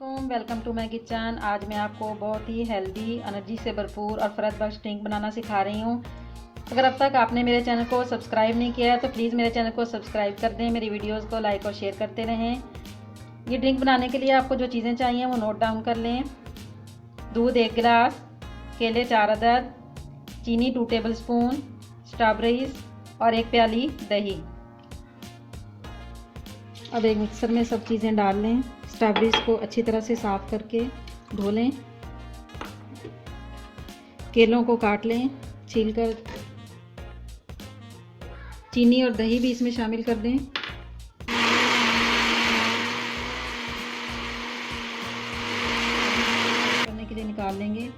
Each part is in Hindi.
अस्सलामुअलैकुम, वेलकम टू माय किचन। आज मैं आपको बहुत ही हेल्दी, एनर्जी से भरपूर और फ्रेश बख्श ड्रिंक बनाना सिखा रही हूँ। अगर अब तक आपने मेरे चैनल को सब्सक्राइब नहीं किया है तो प्लीज़ मेरे चैनल को सब्सक्राइब कर दें, मेरी वीडियोस को लाइक और शेयर करते रहें। ये ड्रिंक बनाने के लिए आपको जो चीज़ें चाहिए वो नोट डाउन कर लें। दूध 1 गिलास, केले 4 अदद, चीनी 2 टेबल स्पून, स्ट्रॉबेरीज और 1 प्याली दही। अब एक मिक्सर में सब चीज़ें डाल लें। स्ट्रॉबेरीज को अच्छी तरह से साफ़ करके धो लें। केलों को काट लें छीलकर। चीनी और दही भी इसमें शामिल कर दें। करने के लिए निकाल लेंगे।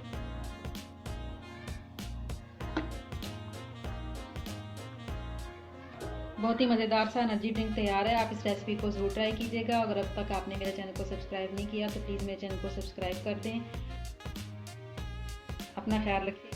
बहुत ही मज़ेदार सा एनर्जी ड्रिंक तैयार है। आप इस रेसिपी को ज़रूर ट्राई कीजिएगा। अगर अब तक आपने मेरे चैनल को सब्सक्राइब नहीं किया तो प्लीज़ मेरे चैनल को सब्सक्राइब कर दें। अपना ख्याल रखिए।